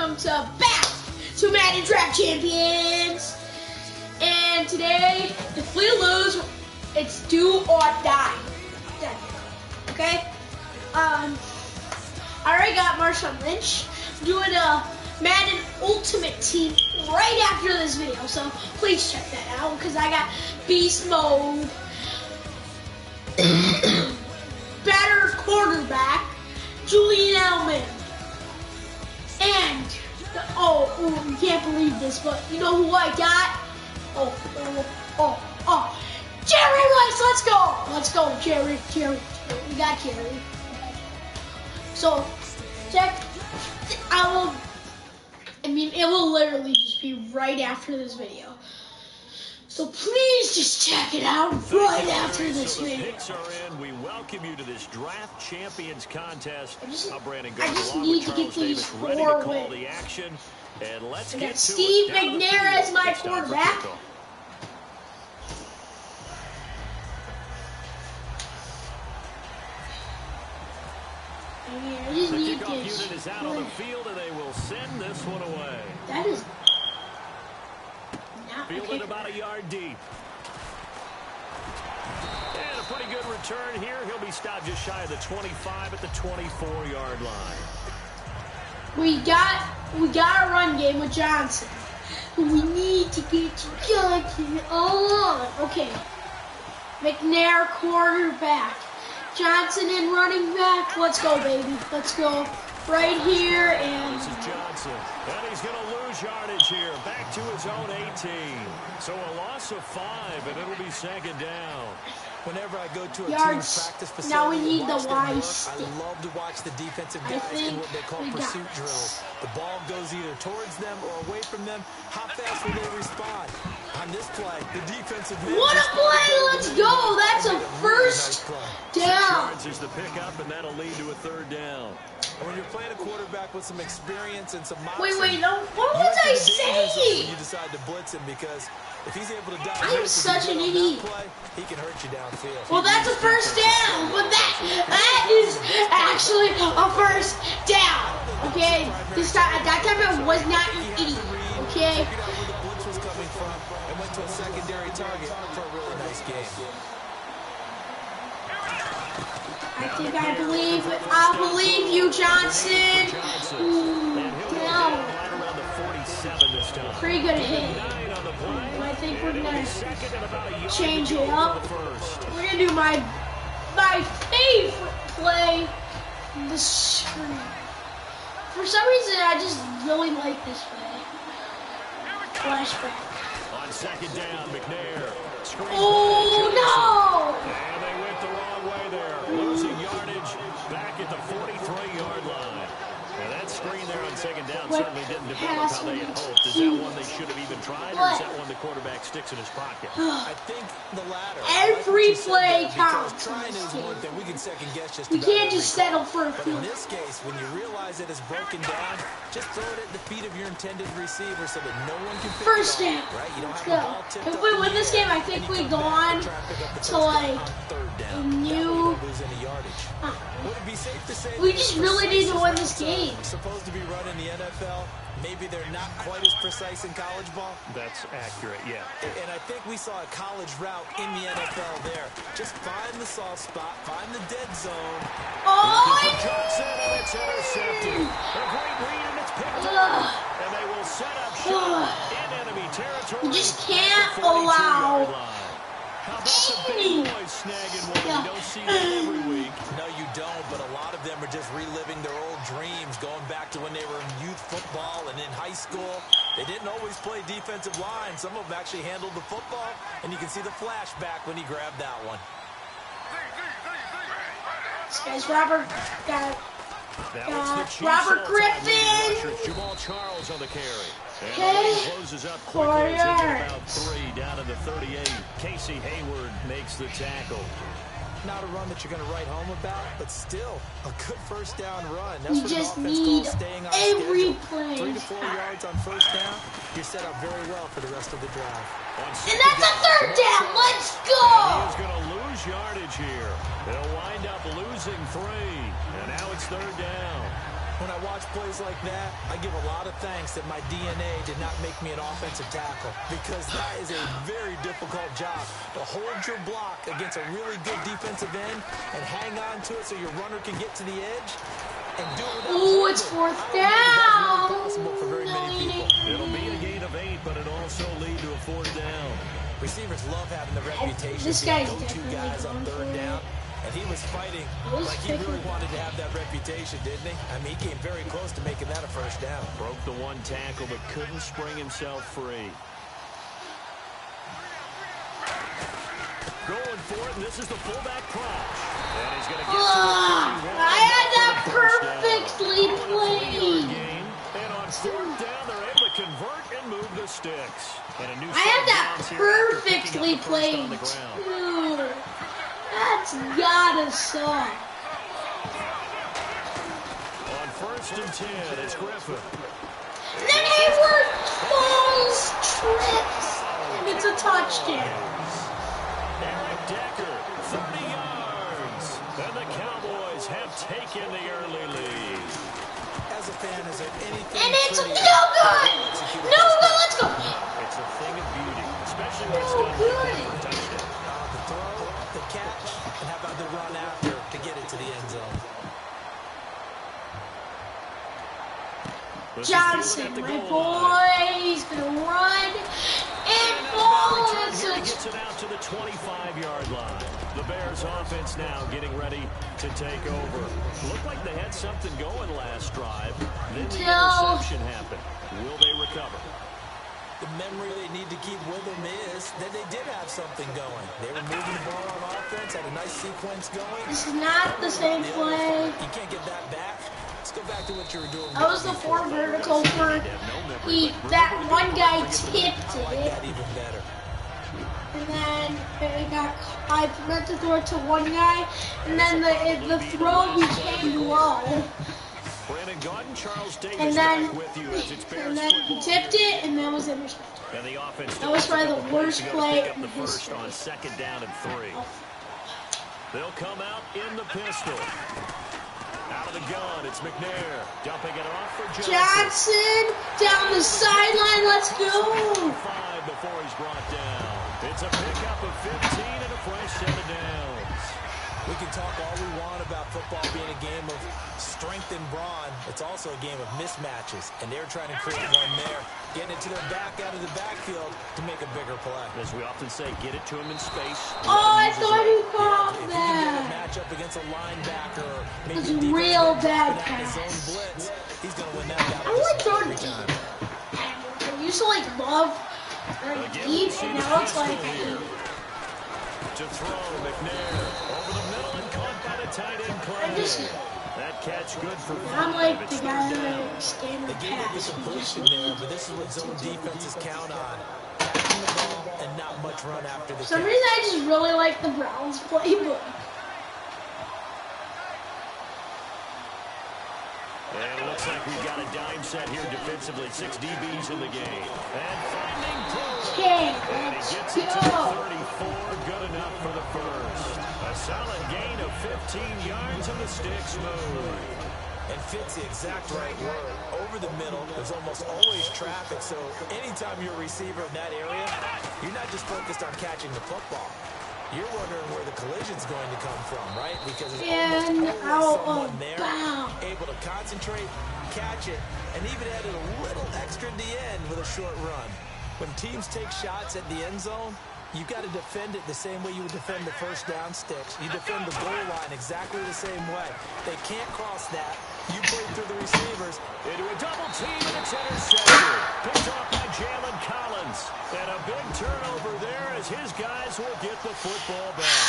welcome back to Madden Draft Champions. And today, if we lose, it's do or die. Okay? I already got Marshawn Lynch doing a Madden Ultimate Team right after this video, so please check that out because I got Beast Mode, better quarterback, Julian Edelman, and you can't believe this, but you know who I got? Jerry Rice. Let's go, Jerry. We got Jerry. So check. It will literally just be right after this video. So please just check it out right after this video. Picks are in. We welcome you to this Draft Champions contest. I just need to get these 4 wins. The action. And let's I get got to Steve it. McNair as my quarterback. I just The need kickoff this. unit is out on the field, and they will send this one away. That is not Fielded about a yard deep. And a pretty good return here. He'll be stopped just shy of the 25 at the 24-yard line. We got a run game with Johnson. We need to get Johnson on. Okay. McNair quarterback. Johnson in running back. Let's go, baby. Let's go. Right here and this is Johnson. And he's going to lose yardage here. Back to his own 18. So a loss of 5, and it'll be second down. Whenever I go to a yards. team practice facility, Now we need the Y I stick. love to watch the defensive guys in what they call pursuit drills. The ball goes either towards them or away from them. How fast will they respond? On this play, the defensive man. What a play! Let's go! That's a first down. 6 yards is the pickup, and that'll lead to a third down. When you're playing a quarterback with some experience and some Wait, no, what was I saying? When you decide to blitz him, because if he's able to dive, I am such an idiot. He can hurt you downfield. Well, that's a first down, but that is actually a first down. Okay, this time at that time I was not an idiot. Okay. Figured out where the blitz was coming from and went to a secondary target for a really nice game. I believe you, Johnson. Down. Pretty good hit. I think we're gonna change it up. We're gonna do my favorite play, the screen. For some reason, I just really like this play. Flashback. On second down, McNair. Oh no! And they went the wrong way there. Losing yardage back at the 43-yard line. And that screen there on second down certainly didn't develop how they had hoped. Is that one they should have even tried, or is that one the quarterback sticks in his pocket? I think the latter. Every play counts. Trying is one thing. We can second guess just We can't just settle for a But field. in this case, when you realize it is broken down, just throw it at the feet of your intended receiver so that no one can pick First it down. off, right? You don't Let's have the go. ball tipped If up we in win the this air, game, I and think you we come go back on and try and pick up the to first like down on third down. a That way you new. don't lose any yardage. Would it be safe to say We that just as really need to precise win as this routes are game. supposed to be run in the NFL, maybe they're not quite as precise in college ball? That's accurate, yeah. And I think we saw a college route in the NFL there. Just find the soft spot, find the dead zone. Oh! Johnson, and it's intercepted. A great read, and it's picked up. And they will set up shop in enemy territory. You just can't allow How about the big boys snagging one? You don't see that every week. No, you don't, but a lot of them are just reliving their old dreams, going back to when they were in youth football and in high school. They didn't always play defensive line. Some of them actually handled the football, and you can see the flashback when he grabbed that one. This guy's Robert. Robert Griffin. Jamal Charles on the carry. Okay. Closes up quickly. It's about 3 down to the 38. Casey Hayward makes the tackle. Not a run that you're going to write home about, but still a good first down run. We That's just what an offense need calls staying on every schedule. play. 3 to 4 yards on first down. You're set up very well for the rest of the drive. And that's a third down. Let's go. He's going to lose yardage here. They'll wind up losing 3. And now it's third down. When I watch plays like that, I give a lot of thanks that my DNA did not make me an offensive tackle, because that is a very difficult job to hold your block against a really good defensive end and hang on to it so your runner can get to the edge and do it without Ooh, it's fourth down. That's really possible for very many people. It'll be a gain of 8, but it'll also lead to a fourth down. Receivers love having the reputation This of guy's being go-to definitely guys on third down. And he was fighting like he really wanted to have that reputation, didn't he? I mean, he came very close to making that a first down. Broke the one tackle, but couldn't spring himself free. Going for it, and this is the fullback crouch. And he's going to get to the 31. I had that perfectly played. And on fourth down, they're able to convert and move the sticks. And a new I had that perfectly played, the ground. too. That's gotta suck. On first and 10, it's Griffin. And then Hayward falls, trips, and it's a touchdown. Eric Decker, 30 yards. And the Cowboys have taken the early lead. As a fan, is there anything And it's prettier no good. than No good. Let's go. It's a thing of beauty, especially when it's No done like good. that for a touchdown. the throw, the catch, and how about the run after to get it to the end zone? This is Johnson, fielded at the my goal line. boy, he's gonna run and Return fall. here, he gets it out to the 25-yard line. The Bears offense now getting ready to take over. Looked like they had something going last drive. Then the interception happened. Will they recover? The memory they need to keep with them is that they did have something going. They were moving the ball on offense, had a nice sequence going. This is not the same play. You can't get that back. Let's go back to what you were doing. That was the 4 vertical for that one guy tipped I like it, that even better. and then I meant to throw it to one guy, and then the throw became low, Brandon Gaudin, Charles Davis and then back with you as it's Bears he football. tipped it, and that was intercepted. And the offense That was probably the worst play pick up in the first history. on second down and 3. They'll come out in the pistol. Out of the gun, it's McNair. Dumping it off for Johnson down the sideline. Let's go. 5 before he's brought down. It's a pickup of 15 and a fresh set of downs. We can talk all we want about football being a game of strength and brawn. It's also a game of mismatches, and they're trying to create one there, getting it to their back out of the backfield to make a bigger play. As we often say, get it to him in space. Oh, I thought he caught If you can get a that. matchup against a linebacker, or maybe It's a defensive real end bad dropping out his own pass. blitz, he's going to win that battle I like just throwing every deep. time. I used to love throwing deep, and now it's like I hate it. To throw, McNair over the middle and caught by the tight end play. That catch good for 5. I'm like It's the guy third down. that standing They gave it the pass. completion there, but this is what zone defenses count on. Catching the ball and not much run after the For some catch. reason, I just really like the Browns playbook. And it looks like we've got a dime set here defensively. 6 DBs in the game. And finding Taylor. Okay, And he let's gets it to the go. 34. Good enough for the first. A solid gain of 15 yards and the sticks move. And fits the exact right word. Over the middle, there's almost always traffic, so anytime you're a receiver in that area, you're not just focused on catching the football. You're wondering where the collision's going to come from, right? Because there's And almost out always of someone there bounds. able to concentrate, catch it, and even added a little extra at the end with a short run. When teams take shots at the end zone, you've got to defend it the same way you would defend the first down sticks. You defend the goal line exactly the same way. They can't cross that. You play through the receivers. Into a double team, and it's intercepted. Picked off by Jalen Collins. And a big turnover there as his guys will get the football back.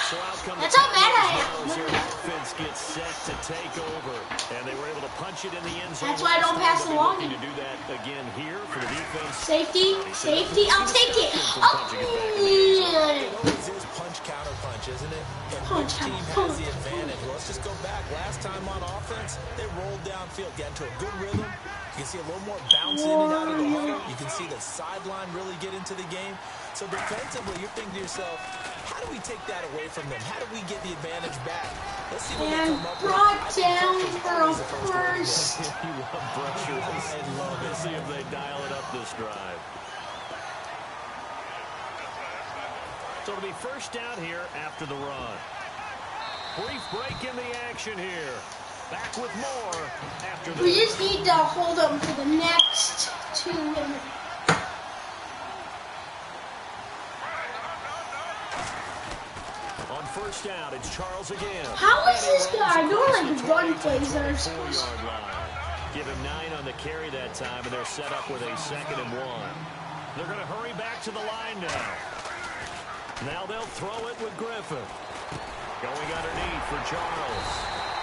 So out come That's the how mad I Cowboys am. as their offense gets set to take over. And they were able to punch it in the end zone. That's why I don't pass They'll be along. looking to do that again here for the defense. Safety, I'll take it. It always is punch, counter punch. punch, isn't it? And Punch, which team punch. has the advantage? Well, let's just go back. Last time on offense, they rolled downfield, get into a good rhythm. You can see a little more bounce in and out of the huddle. You can see the sideline really get into the game. So defensively, you're thinking to yourself, how do we take that away from them? How do we get the advantage back? Let's see what they And come up brought with. down for a first. You want pressure. I love it. Let's see if they dial it up this drive. So it'll be first down here after the run. Brief break in the action here. Back with more after this. We just need to hold them for the next 2 minutes. On first down, it's Charles again. How is this guy doing like run plays that are supposed 4-yard line? Give him 9 on the carry that time, and they're set up with a 2nd and 1. They're going to hurry back to the line now. Now they'll throw it with Griffin. Going underneath for Charles.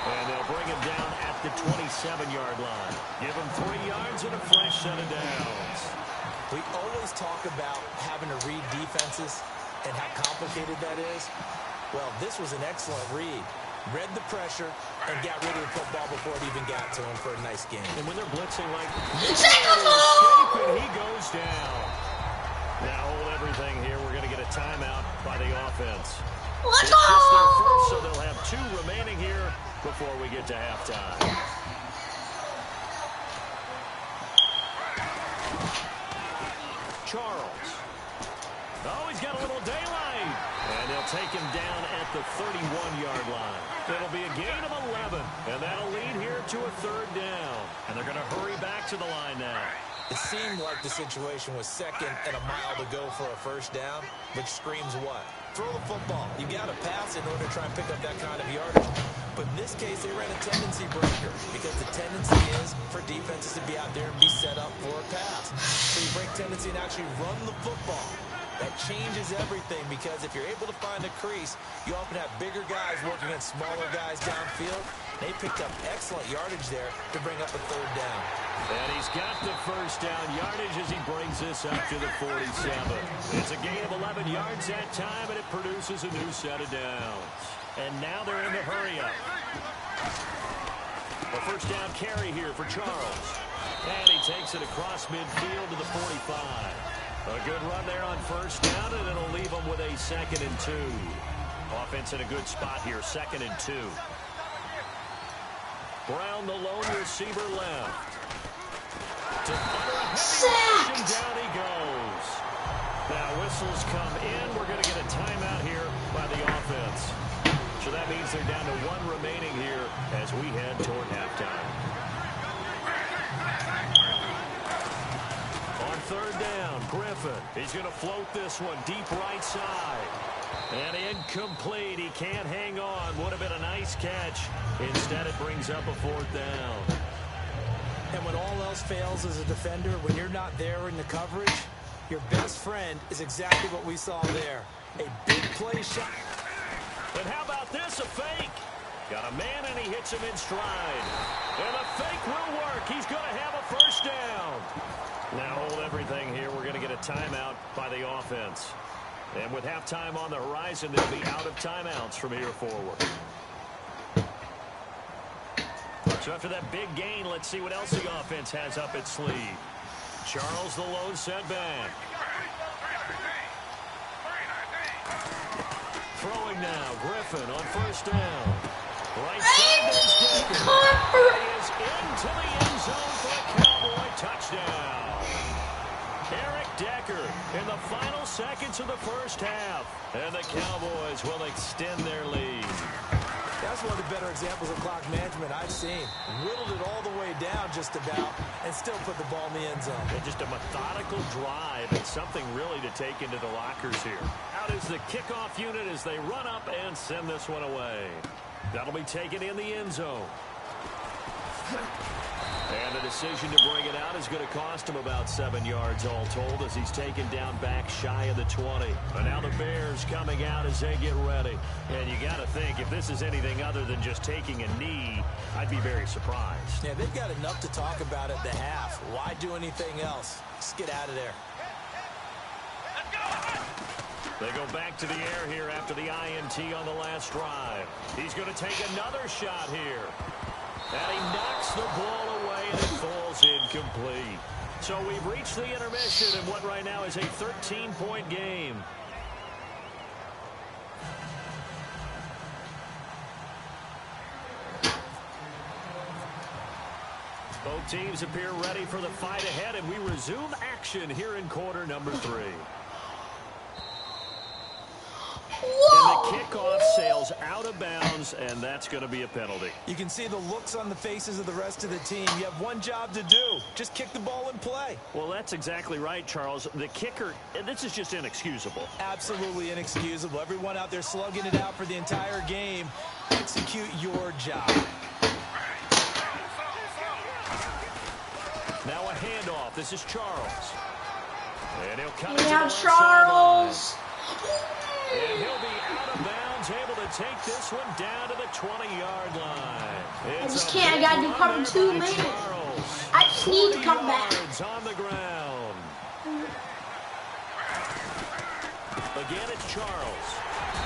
And they'll bring him down at the 27-yard line. Give him 3 yards and a fresh set of downs. We always talk about having to read defenses and how complicated that is. Well, this was an excellent read. Read the pressure and got rid of the football before it even got to him for a nice game. And when they're blitzing like Sycamore! he goes down. Now hold everything here. We're going to get a timeout by the offense. Let's It's just their first, so go! they'll have 2 remaining here before we get to halftime. Charles. Oh, he's got a little daylight. And they'll take him down at the 31-yard line. It'll be a gain of 11, and that'll lead here to a 3rd down. And they're going to hurry back to the line now. It seemed like the situation was 2nd and a mile to go for a first down, which screams what? Throw the football. You got to pass in order to try and pick up that kind of yardage. But in this case, they ran a tendency breaker because the tendency is for defenses to be out there and be set up for a pass. So you break tendency and actually run the football. That changes everything because if you're able to find a crease, you often have bigger guys working against smaller guys downfield. They picked up excellent yardage there to bring up a 3rd down. And he's got the first down yardage as he brings this up to the 47. It's a gain of 11 yards that time, and it produces a new set of downs. And now they're in the hurry-up. A first down carry here for Charles. And he takes it across midfield to the 45. A good run there on first down, and it'll leave them with a 2nd and 2. Offense in a good spot here, 2nd and 2. Brown, the lone receiver left. To under a heavy rush, down he goes. Now whistles come in. We're going to get a timeout here by the offense. So that means they're down to 1 remaining here as we head toward halftime. On 3rd down, Griffin. He's going to float this one deep right side. And incomplete. He can't hang on. Would have been a nice catch. Instead, it brings up a 4th down. And when all else fails as a defender, when you're not there in the coverage, your best friend is exactly what we saw there. A big play shot. And how about this, a fake? Got a man and he hits him in stride. And the fake will work. He's going to have a first down. Now hold everything here. We're going to get a timeout by the offense. And with halftime on the horizon, they'll be out of timeouts from here forward. So after that big gain, let's see what else the offense has up its sleeve. Charles, the lone setback. Throwing now, Griffin on first down. Right side, there's Decker. He is into the end zone for a Cowboy touchdown. Eric Decker in the final seconds of the first half. And the Cowboys will extend their lead. That's one of the better examples of clock management I've seen. Whittled it all the way down just about and still put the ball in the end zone. And just a methodical drive and something really to take into the lockers here. Out is the kickoff unit as they run up and send this one away. That'll be taken in the end zone. And the decision to bring it out is going to cost him about 7 yards all told as he's taken down back shy of the 20. And now the Bears coming out as they get ready. And you got to think, if this is anything other than just taking a knee, I'd be very surprised. Yeah, they've got enough to talk about at the half. Why do anything else? Just get out of there. They go back to the air here after the INT on the last drive. He's going to take another shot here. And he knocks the ball away, and it falls incomplete. So we've reached the intermission in what right now is a 13-point game. Both teams appear ready for the fight ahead, and we resume action here in quarter number 3. Whoa. And the kickoff sails out of bounds, and that's going to be a penalty. You can see the looks on the faces of the rest of the team. You have one job to do. Just kick the ball and play. Well, that's exactly right, Charles. The kicker, this is just inexcusable. Absolutely inexcusable. Everyone out there slugging it out for the entire game. Execute your job. Now a handoff. This is Charles. And he'll cut Now Charles. And he'll be out of bounds, able to take this one down to the 20-yard line. I just can't. I gotta do cover 2, man. I just need to come back. On the ground. Again, it's Charles.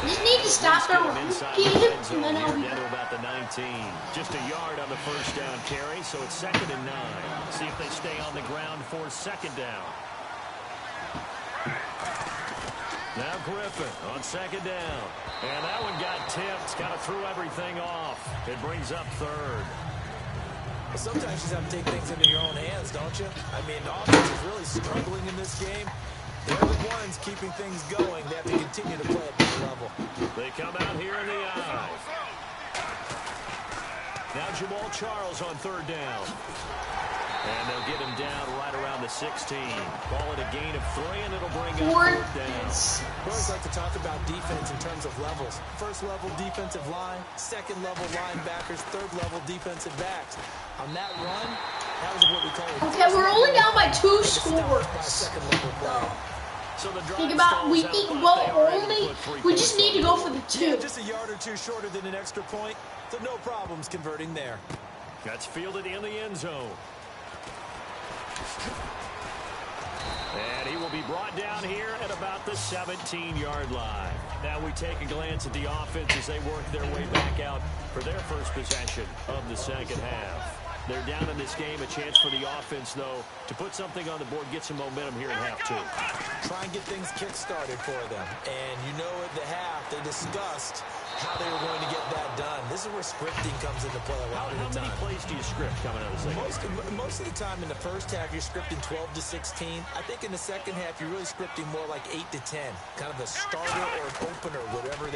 I just need to stop the run game, and then I'll be down to about the 19. Just a yard on the first down carry, so it's 2nd and 9. See if they stay on the ground for 2nd down. Now Griffin on 2nd down. And that one got tipped. Kind of threw everything off. It brings up 3rd. Well, sometimes you just have to take things into your own hands, don't you? I mean, the offense is really struggling in this game. They're the ones keeping things going. They have to continue to play at this level. They come out here in the eye. Now Jamal Charles on 3rd down. And they'll get him down right around the 16. Call it a gain of 3, and it'll bring up 4th down. I always like to talk about defense in terms of levels. 1st level defensive line, 2nd level linebackers, 3rd level defensive backs. On that run, that was what we call it. Okay, we're only down by 2 scores. So think about we need only. We just need to go for the 2. Yeah, just a yard or 2 shorter than an extra point, so no problems converting there. That's fielded in the end zone. And he will be brought down here at about the 17-yard line. Now we take a glance at the offense as they work their way back out for their first possession of the 2nd half. They're down in this game. A chance for the offense, though, to put something on the board, get some momentum here in half 2. Try and get things kick-started for them. And you know at the half, they discussed how they were going to get that done. This is where scripting comes into play a lot of the time. How many plays do you script coming out of the second? Most of the time in the first half, you're scripting 12 to 16. I think in the second half, you're really scripting more like 8 to 10. Kind of a starter or an opener, whatever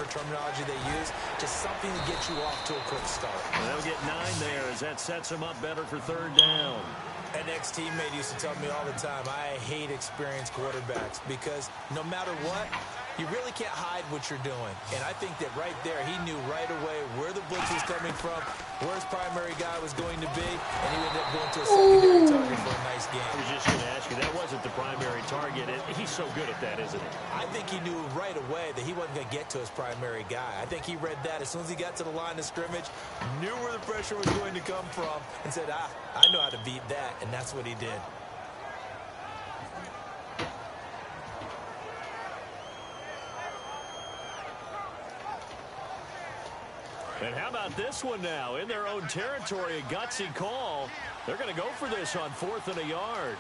terminology they use. Just something to get you off to a quick start. And they'll get 9 there as that sets them up better for 3rd down. An ex-teammate used to tell me all the time, I hate experienced quarterbacks because no matter what, you really can't hide what you're doing. And I think that right there, he knew right away where the blitz was coming from, where his primary guy was going to be, and he ended up going to a secondary target for a nice game. I was just going to ask you, that wasn't the primary target. He's so good at that, isn't he? I think he knew right away that he wasn't going to get to his primary guy. I think he read that as soon as he got to the line of scrimmage, knew where the pressure was going to come from, and said, I know how to beat that, and that's what he did. And how about this one now? In their own territory, a gutsy call. They're going to go for this on 4th and a yard.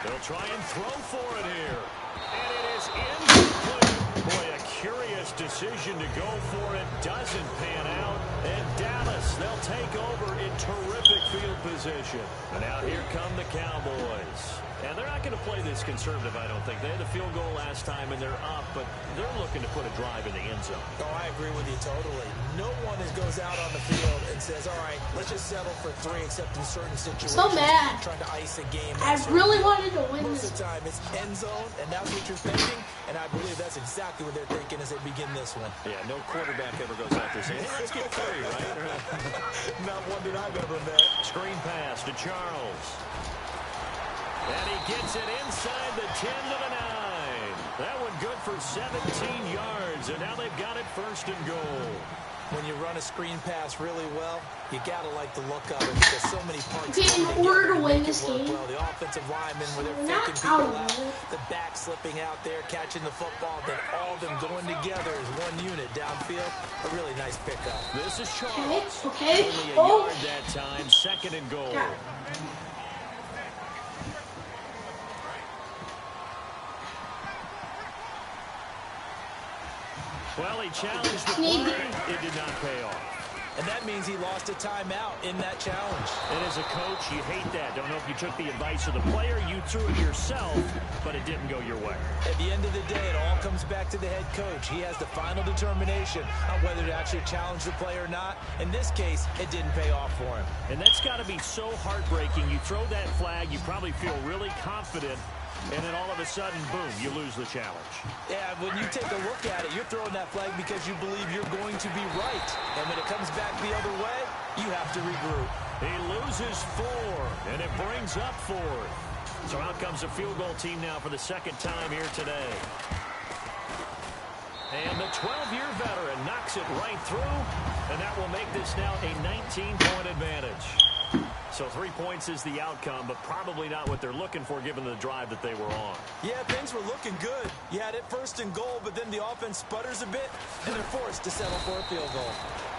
They'll try and throw for it here. And it is incomplete. Boy, a curious decision to go for it. Doesn't pan out. And Dallas, they'll take over in terrific field position. And now here come the Cowboys. And they're not going to play this conservative, I don't think. They had the field goal last time, and they're up, but they're looking to put a drive in the end zone. Oh, I agree with you totally. No one goes out on the field and says, all right, let's just settle for 3, except in certain situations. So mad. Trying to ice a game. I really wanted to win Most this. of the time, it's end zone, and that's what you're thinking, and I believe that's exactly what they're thinking as they begin this one. Yeah, no quarterback ever goes out there saying, hey, let's get 3, right? Not one that I've ever met. Screen pass to Charles. And he gets it inside the 10 to the 9. That one good for 17 yards, and now they've got it first and goal. When you run a screen pass really well, you got to like the look of it because so many parts in order to win this game, well. The offensive linemen where they're faking people out, the back slipping out there, catching the football, then all of them going together as one unit downfield. A really nice pickup. This is Charles. Okay. Only a yard that time, second and goal. Yeah. Well, he challenged the play. It did not pay off. And that means he lost a timeout in that challenge. And as a coach, you hate that. Don't know if you took the advice of the player, you threw it yourself, but it didn't go your way. At the end of the day, it all comes back to the head coach. He has the final determination on whether to actually challenge the play or not. In this case, it didn't pay off for him. And that's got to be so heartbreaking. You throw that flag, you probably feel really confident, and then all of a sudden, boom, you lose the challenge. Yeah, when you take a look at it, you're throwing that flag because you believe you're going to be right. And when it comes back the other way, you have to regroup. He loses 4, and it brings up 4. So out comes the field goal team now for the second time here today. And the 12-year veteran knocks it right through, and that will make this now a 19-point advantage. So 3 points is the outcome, but probably not what they're looking for given the drive that they were on. Yeah, things were looking good. You had it first and goal, but then the offense sputters a bit, and they're forced to settle for a field goal.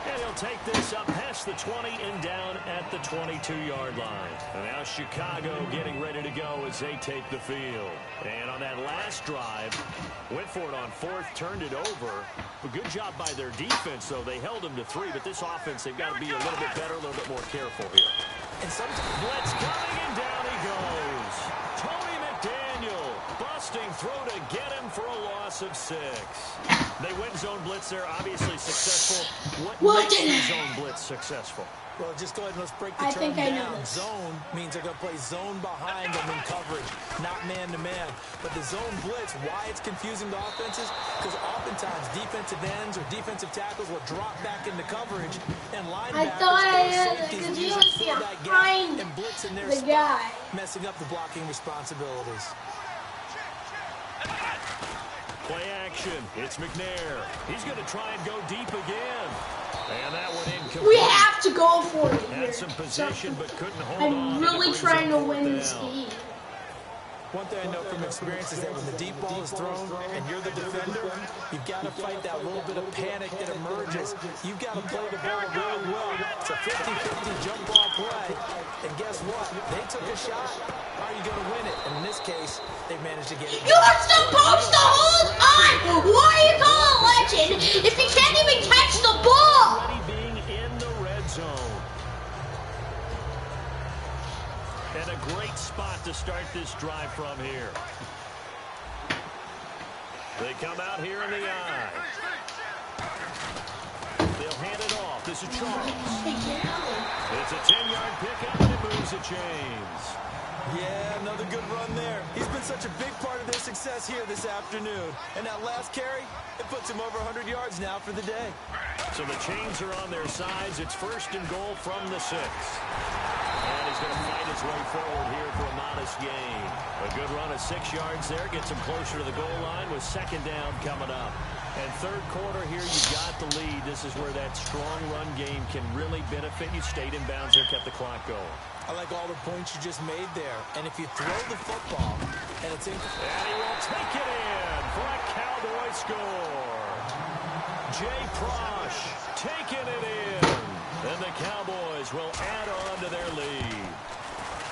And he'll take this up past the 20 and down at the 22-yard line. And now Chicago getting ready to go as they take the field. And on that last drive, went for it on 4th, turned it over. A good job by their defense, though. They held them to 3, but this offense, they've got to be a little bit better, a little bit more careful here. And sometimes blitz coming, and down he goes. Tony McDaniel busting through to get him for a loss of 6. They went zone blitz there, obviously successful. What makes the zone blitz successful? Well, just go ahead and let's break the term down. Zone means they're going to play zone behind them in coverage, not man-to-man. But the zone blitz, why it's confusing to offenses? Because oftentimes defensive ends or defensive tackles will drop back into coverage, and linebackers because he was behind and blitz in their the guy, messing up the blocking responsibilities. Play action. It's McNair. He's going to try and go deep again. And that one incomplete. We have to go for it here. Had some position, but couldn't hold on. I'm really trying to win this game. One thing I know from experience is that when the deep ball is thrown and you're the defender, you've got to fight that little bit of panic that emerges. You've got to play the ball really well. It's a 50-50 jump ball play. And guess what? They took a shot. How are you going to win it? And in this case, they managed to get it. You are supposed to hold on! Why are you calling a legend if you can't even catch the ball? Being in the red zone. And a great spot to start this drive from here. They come out here in the eye. They'll hand it off. This is Charles. It's a 10-yard pickup, and it moves the chains. Yeah, another good run there. He's been such a big part of their success here this afternoon. And that last carry, it puts him over 100 yards now for the day. So the chains are on their sides. It's first and goal from the 6. And he's going to fight his way forward here for a modest gain. A good run of 6 yards there. Gets him closer to the goal line with second down coming up. And third quarter here, you got the lead. This is where that strong run game can really benefit you. Stayed in bounds there, kept the clock going. I like all the points you just made there. And if you throw the football, and it's in... And he will take it in for a Cowboy score. Jay Prosh taking it in. And the Cowboys will add on to their lead.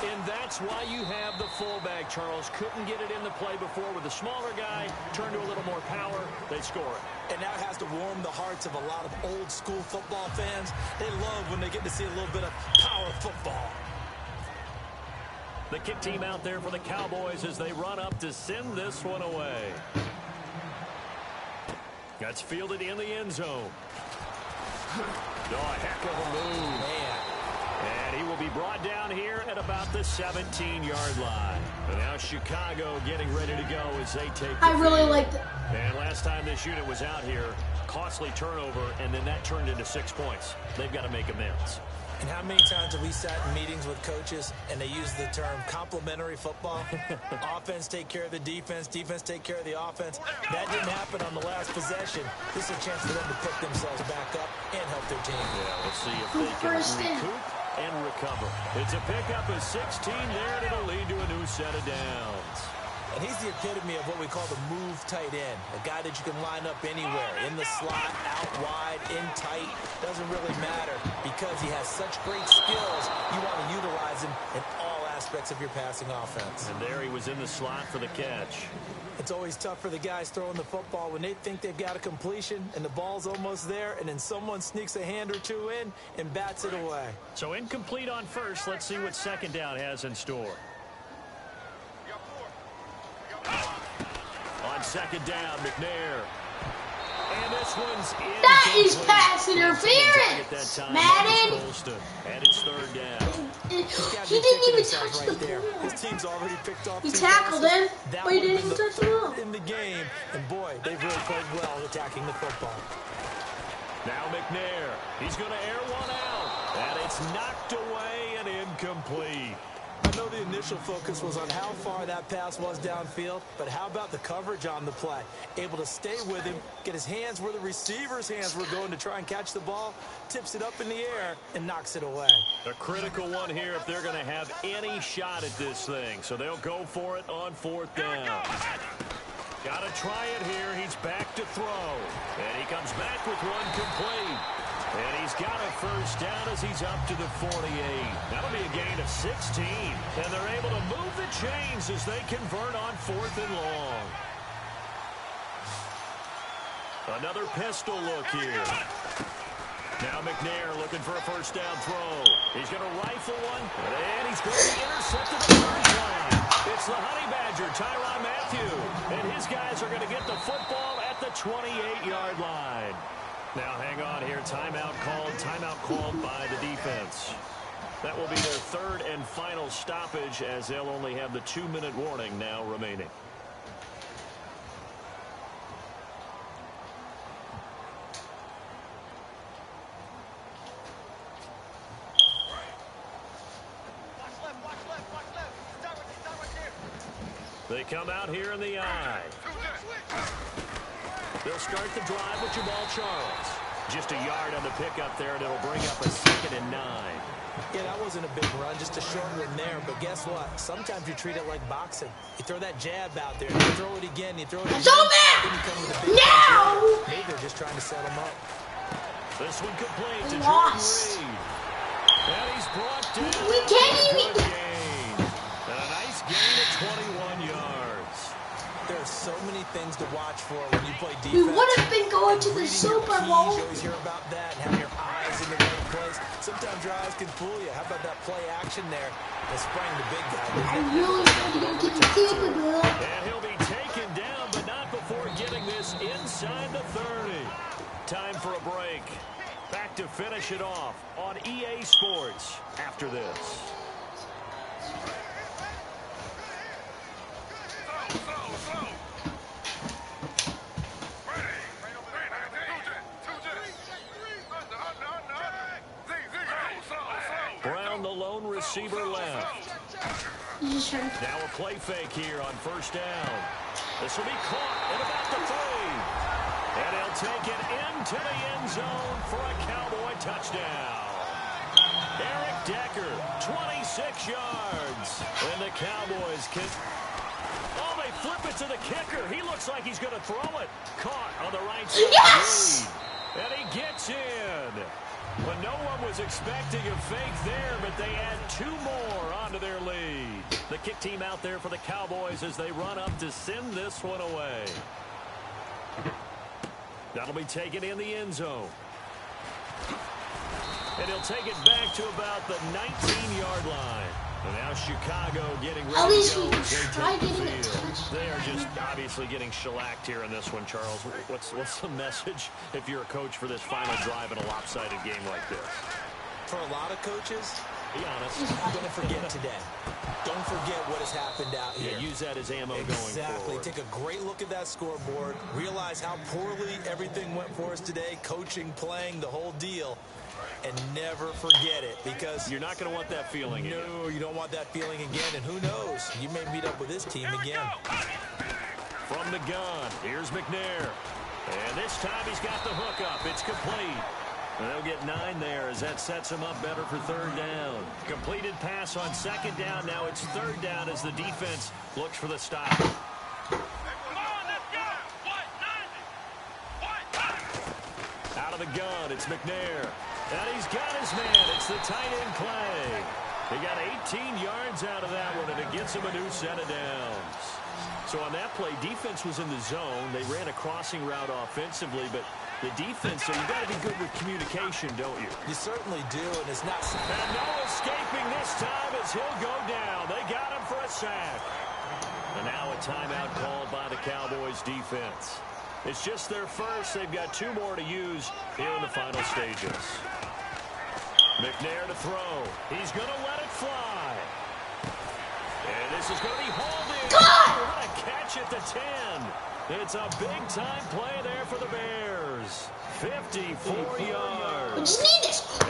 And that's why you have the fullback, Charles. Couldn't get it in the play before with the smaller guy. Turned to a little more power. They score it. And now it has to warm the hearts of a lot of old school football fans. They love when they get to see a little bit of power football. The kick team out there for the Cowboys as they run up to send this one away. That's fielded in the end zone. Oh, a heck of a move. Man. And he will be brought down here at about the 17-yard line. And now Chicago getting ready to go as they take the I really field. liked it. And last time this unit was out here, costly turnover, and then that turned into 6 points. They've got to make amends. And how many times have we sat in meetings with coaches and they use the term complementary football? Offense take care of the defense, defense take care of the offense. That didn't happen on the last possession. This is a chance for them to pick themselves back up and help their team. Yeah, let's see if they can recoup and recover. It's a pickup of 16 there, and it'll lead to a new set of downs. And he's the epitome of what we call the move tight end, a guy that you can line up anywhere, in the slot, out wide, in tight, doesn't really matter because he has such great skills. You want to utilize him in all aspects of your passing offense. And there he was in the slot for the catch. It's always tough for the guys throwing the football when they think they've got a completion and the ball's almost there, and then someone sneaks a hand or two in and bats it away. So incomplete on first. Let's see what second down has in store. On second down, McNair. And this one's in. That is pass interference, Madden. And it's third down. He didn't even touch the ball. His team's already picked off. He tackled him, but he didn't even touch the ball. In the game, and boy, they've really played well attacking the football. Now McNair, he's going to air one out, and it's knocked away and incomplete. I know the initial focus was on how far that pass was downfield, but how about the coverage on the play? Able to stay with him, get his hands where the receiver's hands were going to try and catch the ball, tips it up in the air, and knocks it away. A critical one here if they're going to have any shot at this thing, so they'll go for it on fourth down. Got to try it here. He's back to throw, and he comes back with one complete. And he's got a first down as he's up to the 48. That'll be a gain of 16. And they're able to move the chains as they convert on fourth and long. Another pistol look here. Now McNair looking for a first down throw. He's going to rifle one, and he's going to intercept the first line. It's the Honey Badger, Tyrann Mathieu. And his guys are going to get the football at the 28-yard line. Now hang on here, timeout called by the defense. That will be their third and final stoppage as they'll only have the 2-minute warning now remaining. They come out here in the eye. They'll start the drive with Jamal Charles. Just a yard on the pickup there, and it'll bring up a 2nd and 9. Yeah, that wasn't a big run, just a short one there. But guess what? Sometimes you treat it like boxing. You throw that jab out there, and you throw it again, you throw it again. Then you come with a big now! Maybe they're just trying to set him up. This one complete to Jordan Reed. And he's brought down. We can't even. And a nice gain of 21 yards. There are so many things to watch for when you play defense. We would have been going to the Super Bowl. You always hear about that and have your eyes in the right place. Sometimes your eyes can fool you. How about that play action there? They sprang the big guy. I really want to get the Super Bowl. And he'll be taken down, but not before getting this inside the 30. Time for a break. Back to finish it off on EA Sports after this. Brown, the lone receiver, left. Now a play fake here on first down. This will be caught at about the 3. And he'll take it into the end zone for a Cowboy touchdown. Eric Decker, 26 yards. And the Cowboys can... Oh, they flip it to the kicker. He looks like he's going to throw it. Caught on the right side. Yes! And he gets in. But no one was expecting a fake there, but they add 2 more onto their lead. The kick team out there for the Cowboys as they run up to send this one away. That'll be taken in the end zone. And he'll take it back to about the 19-yard line. And now Chicago getting ready At least to we go as they try take the getting a field. touchdown. They are just obviously getting shellacked here in this one, Charles. What's the message if you're a coach for this final drive in a lopsided game like this? For a lot of coaches, be honest, don't forget today. Don't forget what has happened out here. Yeah, use that as ammo going Exactly. forward. Take a great look at that scoreboard. Realize how poorly everything went for us today. Coaching, playing, the whole deal. and never forget it, because you're not going to want that feeling again. No, you don't want that feeling again, and who knows? You may meet up with this team again. From the gun, here's McNair. And this time he's got the hook up. It's complete. And they'll get 9 there as that sets them up better for 3rd down. Completed pass on 2nd down. Now it's 3rd down as the defense looks for the stop. Out of the gun, it's McNair. And he's got his man. It's the tight end play. He got 18 yards out of that one, and it gets him a new set of downs. So on that play, defense was in the zone. They ran a crossing route offensively, but the defense, so you've got to be good with communication, don't you? You certainly do, and it's not... And no escaping this time as he'll go down. They got him for a sack. And now a timeout called by the Cowboys defense. It's just their first. They've got 2 more to use here in the final stages. McNair to throw. He's going to let it fly. And this is going to be hauled in. What a catch at the 10. It's a big-time play there for the Bears. 54 yards.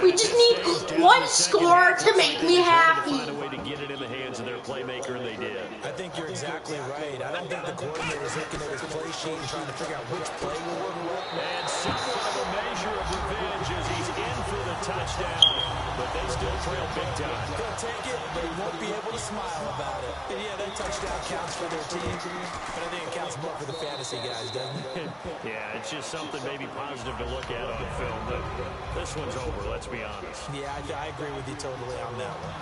We just need one score to make me happy. Find a way to get it in the hands of their playmaker, and they did. I think you're exactly right. I don't think the coordinator is looking at his play sheet and trying to figure out which play will work well. And somewhat of a measure of revenge as he's in for the touchdown, but they still trail big time. He'll take it, but he won't be able to smile about it. And yeah, that touchdown counts for their team, but I think it counts more for the fantasy guys, doesn't it? Yeah, it's just something maybe positive to look at on film, but this one's over, let's be honest. Yeah, I agree with you totally on that one.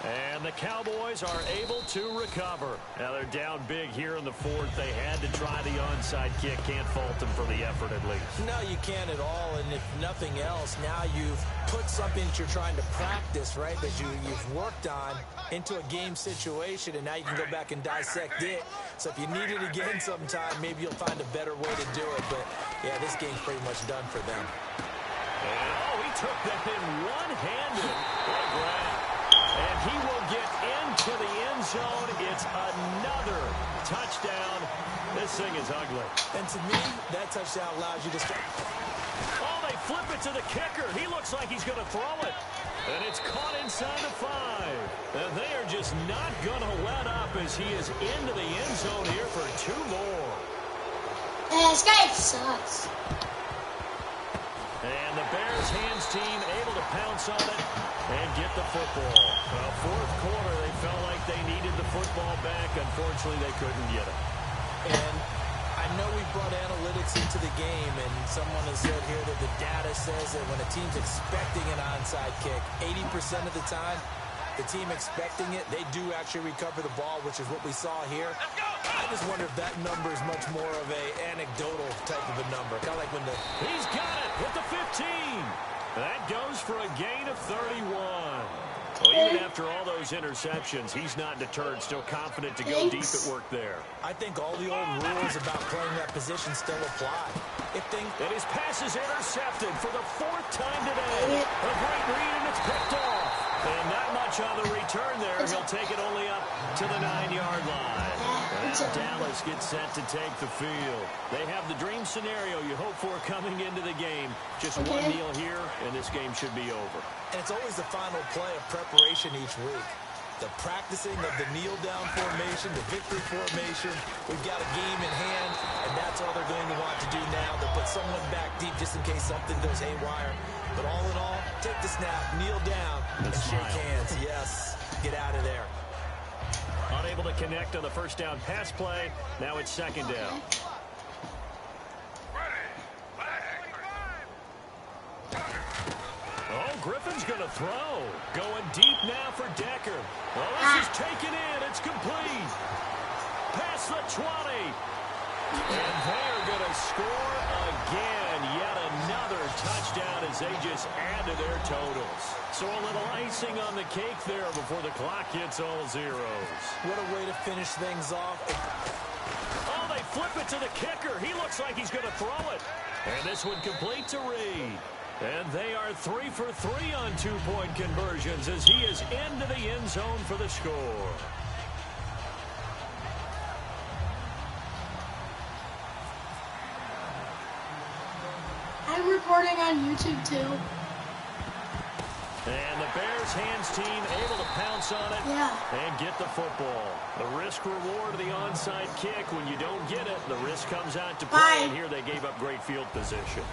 And the Cowboys are able to recover. Now they're down big here in the 4th. They had to try the onside kick. Can't fault them for the effort at least. No, you can't at all. And if nothing else, now you've put something that you're trying to practice, right, that you've worked on into a game situation, and now you can go back and dissect it. So if you need it again sometime, maybe you'll find a better way to do it. But, yeah, this game's pretty much done for them. And, oh, he took that in one-handed. What a grab. And he will get into the end zone. It's another touchdown. This thing is ugly. And to me, that touchdown allows you to start. Oh, they flip it to the kicker. He looks like he's going to throw it. And it's caught inside the 5. And they are just not going to let up as he is into the end zone here for 2 more. This guy sucks. And the Bears hands team able to pounce on it and get the football. Well, 4th quarter, they felt like they needed the football back. Unfortunately, they couldn't get it. And I know we brought analytics into the game, and someone has said here that the data says that when a team's expecting an onside kick, 80% of the time, the team expecting it, they do actually recover the ball, which is what we saw here. I just wonder if that number is much more of a anecdotal type of a number. Kind of like when the... He's got it with the 15. That goes for a gain of 31. Well, even after all those interceptions, he's not deterred, still confident to go deep at work there. I think all the old rules about playing that position still apply. And his pass is intercepted for the 4th time today. A great read, and it's picked off. And not much on the return there. He'll take it only up to the 9-yard line. And Dallas gets set to take the field. They have the dream scenario you hope for coming into the game. Just one kneel here, and this game should be over. And it's always the final play of preparation each week. The practicing of the kneel-down formation, the victory formation. We've got a game in hand, and that's all they're going to want to do now. They'll put someone back deep just in case something goes haywire. But all in all, take the snap, kneel down, and shake hands. Yes, get out of there. Unable to connect on the first down pass play. Now it's 2nd down. Oh, Griffin's going to throw. Going deep now for Decker. Well, this is taken in. It's complete. Past the 20. And they are going to score again. Yet another touchdown as they just add to their totals. So a little icing on the cake there before the clock hits all zeros. What a way to finish things off. Oh, they flip it to the kicker. He looks like he's going to throw it. And this one complete to Reed. And they are 3 for 3 on two-point conversions as he is into the end zone for the score. I'm recording on YouTube too. And the Bears hands team able to pounce on it and get the football. The risk reward of the onside kick. When you don't get it, the risk comes out to play. And here they gave up great field position.